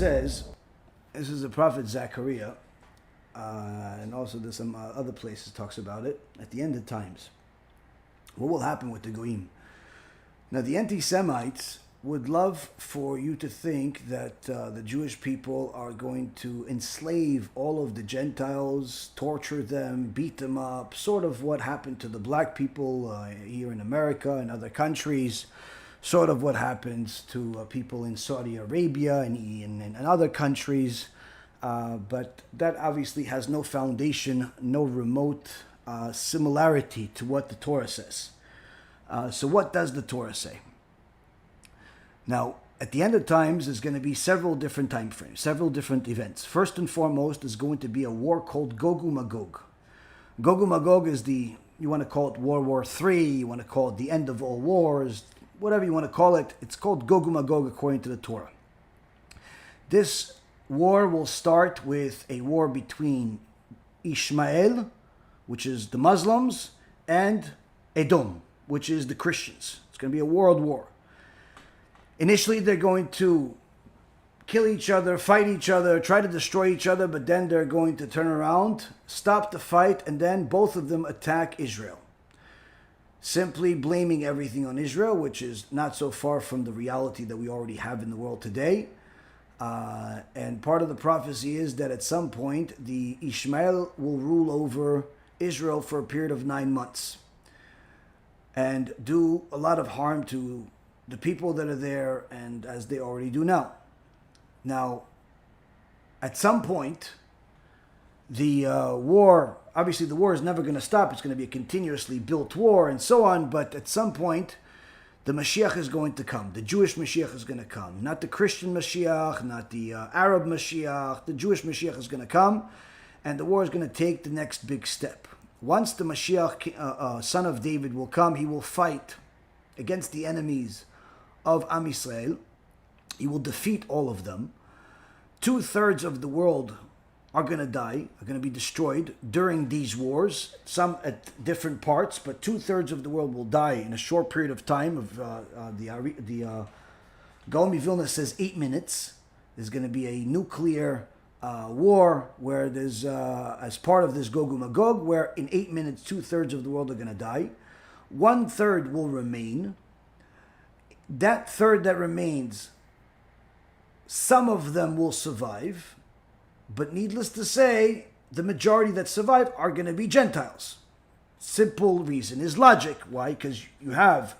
says, this is the prophet Zechariah, and also there's some other places talks about it, at the end of times. What will happen with the Goyim? Now, the anti-Semites would love for you to think that the Jewish people are going to enslave all of the Gentiles, torture them, beat them up, sort of what happened to the black people here in America and other countries, sort of what happens to people in Saudi Arabia and other countries. But that obviously has no foundation, no remote similarity to what the Torah says. So what does the Torah say? Now, at the end of times, there's going to be several different time frames, several different events. First and foremost, is going to be a war called Gog Magog. Gog Magog is you want to call it World War III, you want to call it the end of all wars, whatever you want to call it. It's called Gog Magog according to the Torah. This war will start with a war between Ishmael, which is the Muslims, and Edom, which is the Christians. It's going to be a world war. Initially, they're going to kill each other, fight each other, try to destroy each other, but then they're going to turn around, stop the fight, and then both of them attack Israel. Simply blaming everything on Israel, which is not so far from the reality that we already have in the world today. And part of the prophecy is that at some point, the Ishmael will rule over Israel for a period of 9 months and do a lot of harm to the people that are there, and as they already do now. Now, at some point, the war, obviously the war is never going to stop. It's going to be a continuously built war and so on, but at some point, the Mashiach is going to come. The Jewish Mashiach is going to come. Not the Christian Mashiach, not the Arab Mashiach. The Jewish Mashiach is going to come, and the war is going to take the next big step. Once the Mashiach, son of David, will come, he will fight against the enemies of Am Yisrael. He will defeat all of them. 2/3 of the world are going to die, are going to be destroyed during these wars, some at different parts, but 2/3 of the world will die in a short period of time. The Gaon Vilna says 8 minutes. There's going to be a nuclear war where there's, as part of this Gog Magog, where in 8 minutes, 2/3 of the world are going to die. 1/3 will remain. That third that remains, some of them will survive, but needless to say, the majority that survive are going to be Gentiles. Simple reason is logic. Why? Because you have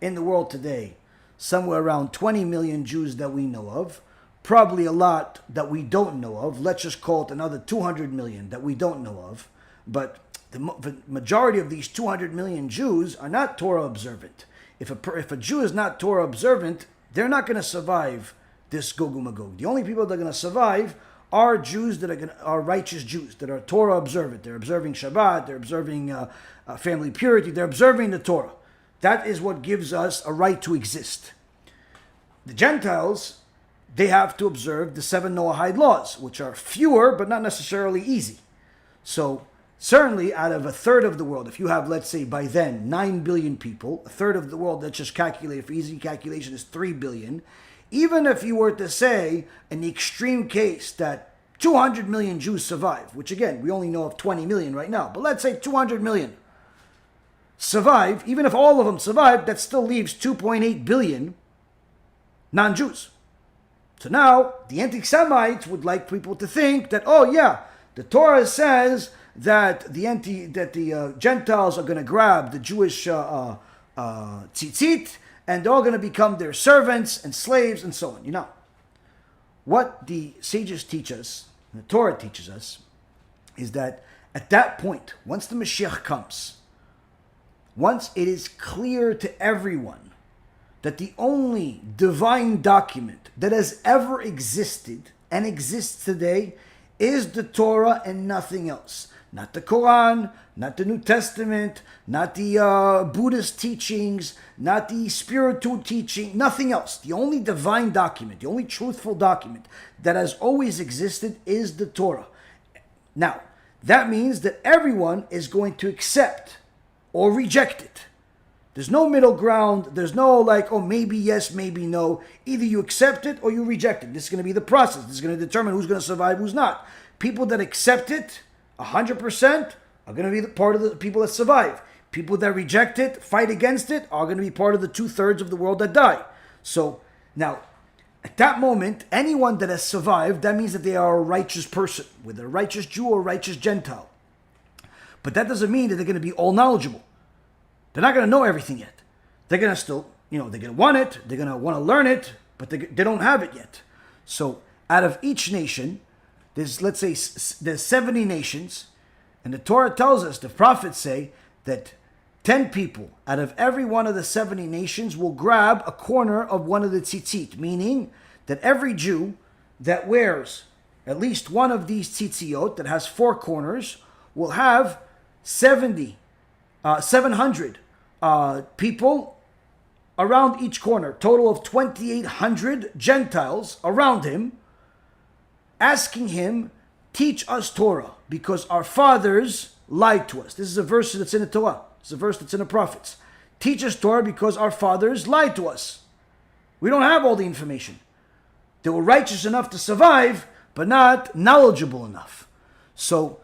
in the world today somewhere around 20 million Jews that we know of, probably a lot that we don't know of. Let's just call it another 200 million that we don't know of. But the majority of these 200 million Jews are not Torah observant. If a Jew is not Torah observant, they're not going to survive this Gog Magog. The only people that are going to survive are Jews that are righteous Jews, that are Torah observant. They're observing Shabbat, they're observing family purity, they're observing the Torah. That is what gives us a right to exist. The Gentiles, they have to observe the 7 Noahide laws, which are fewer but not necessarily easy. So certainly out of 1/3 of the world, if you have, let's say, by then, 9 billion people, 1/3 of the world, let's just calculate, for easy calculation, is 3 billion. Even if you were to say, in the extreme case, that 200 million Jews survive, which again, we only know of 20 million right now, but let's say 200 million survive, even if all of them survive, that still leaves 2.8 billion non-Jews. So now, the anti-Semites would like people to think that, oh yeah, the Torah says that the Gentiles are going to grab the Jewish tzitzit, and they're all going to become their servants and slaves and so on. You know, what the sages teach us, and the Torah teaches us, is that at that point, once the Mashiach comes, once it is clear to everyone that the only divine document that has ever existed and exists today is the Torah and nothing else. Not the Quran, not the New Testament, not the Buddhist teachings, not the spiritual teaching, nothing else. The only divine document, the only truthful document that has always existed is the Torah. Now, that means that everyone is going to accept or reject it. There's no middle ground. There's no like, oh, maybe yes, maybe no. Either you accept it or you reject it. This is going to be the process. This is going to determine who's going to survive, who's not. People that accept it 100% are going to be the part of the people that survive. People that reject it, fight against it, are going to be part of the 2/3 of the world that die. So now, at that moment, anyone that has survived, that means that they are a righteous person, whether a righteous Jew or a righteous Gentile. But that doesn't mean that they're going to be all knowledgeable. They're not going to know everything yet. They're going to still, they're going to want it. They're going to want to learn it, but they don't have it yet. So out of each nation, let's say there's 70 nations, and the Torah tells us, the prophets say, that 10 people out of every one of the 70 nations will grab a corner of one of the tzitzit, meaning that every Jew that wears at least one of these tzitziot that has 4 corners will have 700 people around each corner, total of 2,800 Gentiles around him, asking him, teach us Torah, because our fathers lied to us. This is a verse that's in the Torah. It's a verse that's in the prophets. Teach us Torah because our fathers lied to us. We don't have all the information. They were righteous enough to survive, but not knowledgeable enough. So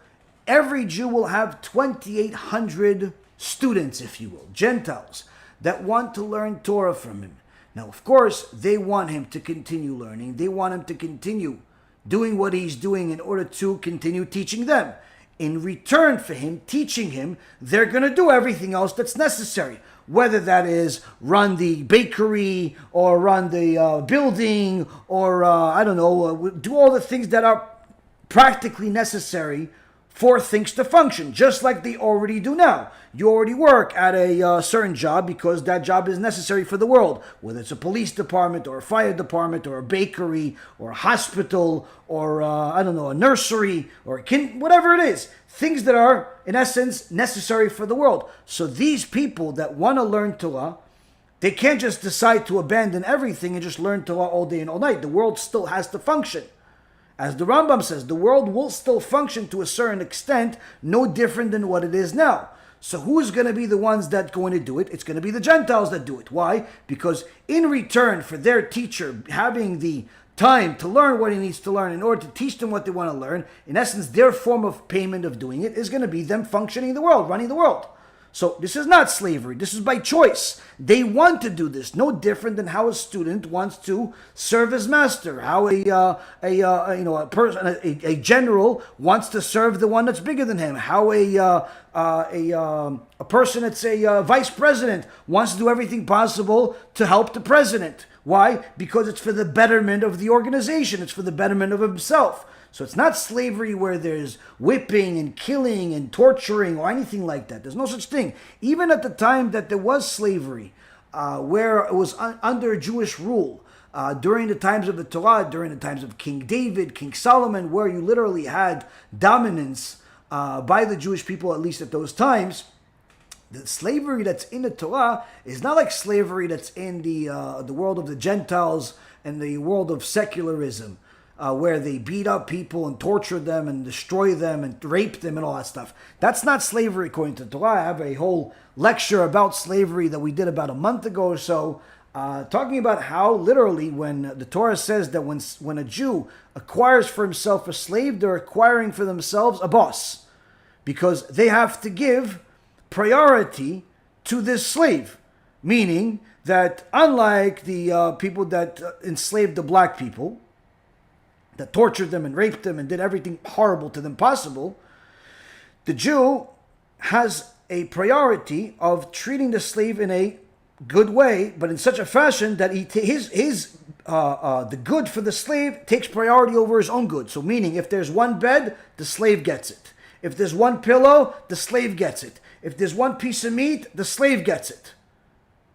every Jew will have 2,800 students, if you will, Gentiles, that want to learn Torah from him. Now, of course, they want him to continue learning. They want him to continue doing what he's doing in order to continue teaching them. In return for him teaching him, they're going to do everything else that's necessary. Whether that is run the bakery or run the building or, do all the things that are practically necessary for things to function, just like they already do now. You already work at a certain job because that job is necessary for the world, whether it's a police department or a fire department or a bakery or a hospital or, a nursery or whatever it is. Things that are, in essence, necessary for the world. So these people that want to learn Torah, they can't just decide to abandon everything and just learn Torah all day and all night. The world still has to function. As the Rambam says, the world will still function to a certain extent, no different than what it is now. So who's going to be the ones that going to do it? It's going to be the Gentiles that do it. Why? Because in return for their teacher having the time to learn what he needs to learn in order to teach them what they want to learn, in essence, their form of payment of doing it is going to be them functioning the world, running the world. So this is not slavery. This is by choice. They want to do this. No different than how a student wants to serve his master. How a general wants to serve the one that's bigger than him. How a person that's a vice president wants to do everything possible to help the president. Why? Because it's for the betterment of the organization. It's for the betterment of himself. So it's not slavery where there's whipping and killing and torturing or anything like that. There's no such thing. Even at the time that there was slavery, where it was under Jewish rule, during the times of the Torah, during the times of King David, King Solomon, where you literally had dominance by the Jewish people, at least at those times, the slavery that's in the Torah is not like slavery that's in the world of the Gentiles and the world of secularism. Where they beat up people and torture them and destroy them and rape them and all that stuff. That's not slavery according to the Torah. I have a whole lecture about slavery that we did about a month ago or so, talking about how literally when the Torah says that when a Jew acquires for himself a slave, they're acquiring for themselves a boss, because they have to give priority to this slave, meaning that unlike the people that enslaved the black people, that tortured them and raped them and did everything horrible to them possible, the Jew has a priority of treating the slave in a good way, but in such a fashion that the good for the slave takes priority over his own good. So meaning, if there's one bed, the slave gets it. If there's one pillow, the slave gets it. If there's one piece of meat, the slave gets it.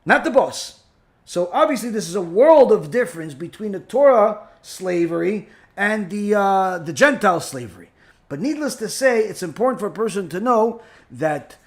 Not the boss. So obviously this is a world of difference between the Torah slavery and the Gentile slavery. But needless to say, it's important for a person to know that,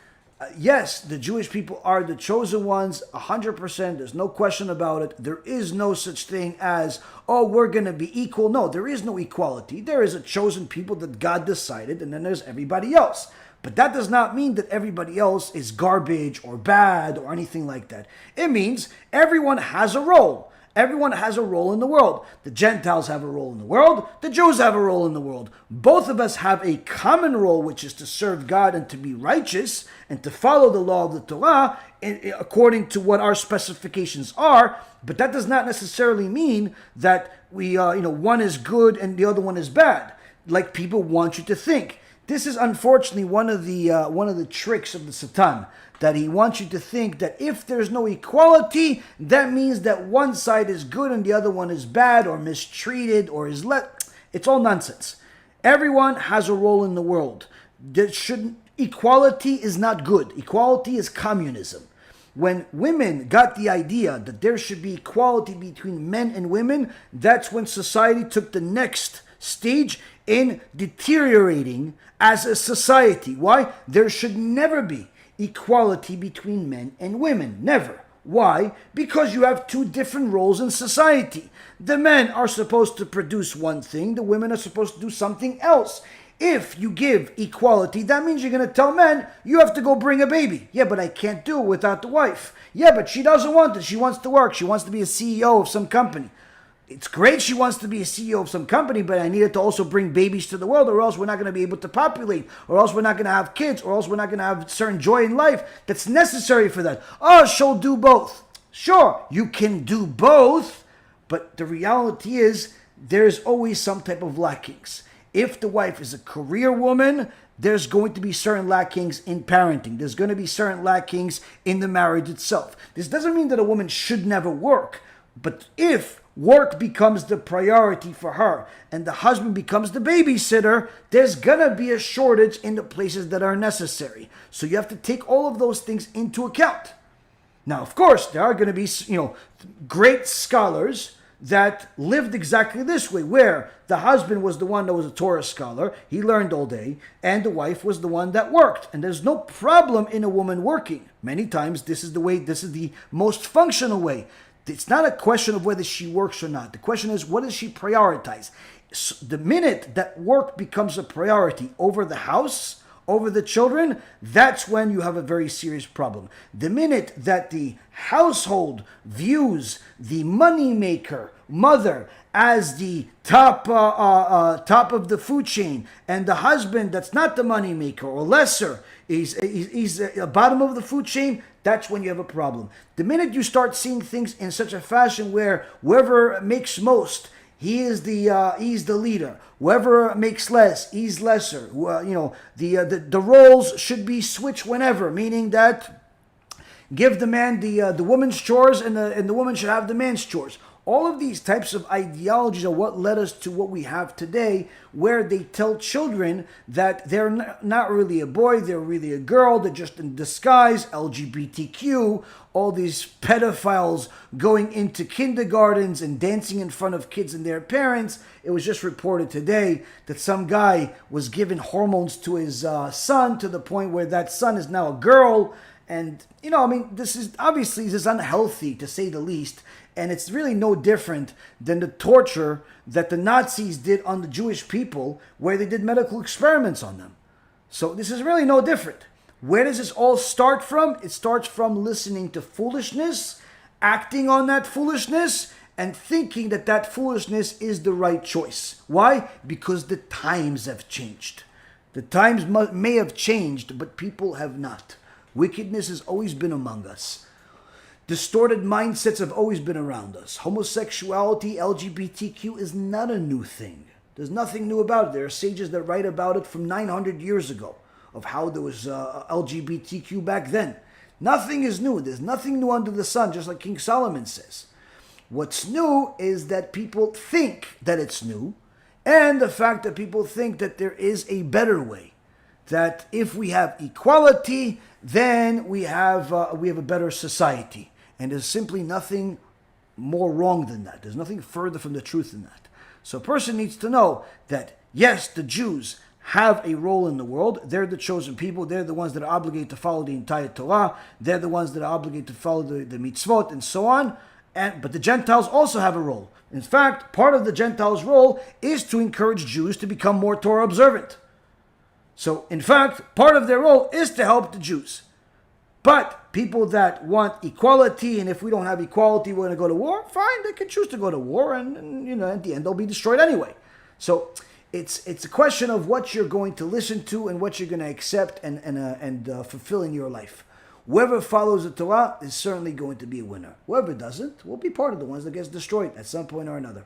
yes, the Jewish people are the chosen ones, 100%. There's no question about it. There is no such thing as, oh, we're going to be equal. No, there is no equality. There is a chosen people that God decided, and then there's everybody else. But that does not mean that everybody else is garbage or bad or anything like that. It means everyone has a role. Everyone has a role in the world. The Gentiles have a role in the world. The Jews have a role in the world. Both of us have a common role, which is to serve God and to be righteous and to follow the law of the Torah according to what our specifications are. But that does not necessarily mean that one is good and the other one is bad, like people want you to think. This is unfortunately one of the tricks of the Satan, that he wants you to think that if there's no equality, that means that one side is good and the other one is bad or mistreated or is It's all nonsense. Everyone has a role in the world. Equality is not good. Equality is communism. When women got the idea that there should be equality between men and women, that's when society took the next stage in deteriorating as a society. Why? There should never be equality between men and women. Never. Why? Because you have two different roles in society. The men are supposed to produce one thing, the women are supposed to do something else. If you give equality, that means you're going to tell men, you have to go bring a baby. Yeah, but I can't do it without the wife. Yeah, but she doesn't want it. She wants to work. She wants to be a CEO of some company. It's great she wants to be a CEO of some company, but I need her to also bring babies to the world, or else we're not going to be able to populate, or else we're not going to have kids, or else we're not going to have certain joy in life that's necessary for that. Oh, she'll do both. Sure, you can do both, but the reality is there's always some type of lackings. If the wife is a career woman, there's going to be certain lackings in parenting. There's going to be certain lackings in the marriage itself. This doesn't mean that a woman should never work, but if work becomes the priority for her and the husband becomes the babysitter, there's gonna be a shortage in the places that are necessary. So you have to take all of those things into account. Now, of course, there are going to be, great scholars that lived exactly this way, where the husband was the one that was a Torah scholar, he learned all day, and the wife was the one that worked. And there's no problem in a woman working. Many times this is the most functional way. It's not a question of whether she works or not. The question is, what does she prioritize? So the minute that work becomes a priority over the house, over the children, that's when you have a very serious problem. The minute that the household views the moneymaker, mother, as the top of the food chain, and the husband that's not the moneymaker or lesser, he's the bottom of the food chain, that's when you have a problem. The minute you start seeing things in such a fashion where whoever makes most, he's the leader. Whoever makes less, he's lesser. The roles should be switched whenever, meaning that give the man the woman's chores and the woman should have the man's chores. All of these types of ideologies are what led us to what we have today, where they tell children that they're not really a boy, they're really a girl, they're just in disguise, LGBTQ, all these pedophiles going into kindergartens and dancing in front of kids and their parents. It was just reported today that some guy was giving hormones to his son to the point where that son is now a girl. And, this is unhealthy to say the least. And it's really no different than the torture that the Nazis did on the Jewish people, where they did medical experiments on them. So this is really no different. Where does this all start from? It starts from listening to foolishness, acting on that foolishness, and thinking that that foolishness is the right choice. Why? Because the times have changed. The times may have changed, but people have not. Wickedness has always been among us. Distorted mindsets have always been around us. Homosexuality, LGBTQ is not a new thing. There's nothing new about it. There are sages that write about it from 900 years ago, of how there was LGBTQ back then. Nothing is new. There's nothing new under the sun, just like King Solomon says. What's new is that people think that it's new, and the fact that people think that there is a better way. That if we have equality, then we have a better society. And there's simply nothing more wrong than that. There's nothing further from the truth than that. So a person needs to know that, yes, the Jews have a role in the world. They're the chosen people. They're the ones that are obligated to follow the entire Torah. They're the ones that are obligated to follow the mitzvot and so on. But the Gentiles also have a role. In fact, part of the Gentiles' role is to encourage Jews to become more Torah observant. So, in fact, part of their role is to help the Jews. But people that want equality, and if we don't have equality, we're going to go to war, fine, they can choose to go to war, and at the end, they'll be destroyed anyway. So, it's a question of what you're going to listen to and what you're going to accept and fulfill in your life. Whoever follows the Torah is certainly going to be a winner. Whoever doesn't will be part of the ones that gets destroyed at some point or another.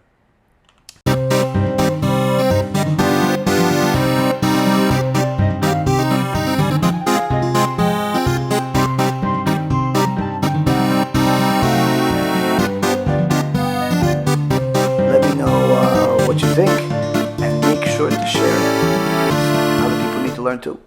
Let me know what you think, and make sure to share it, because other people need to learn too.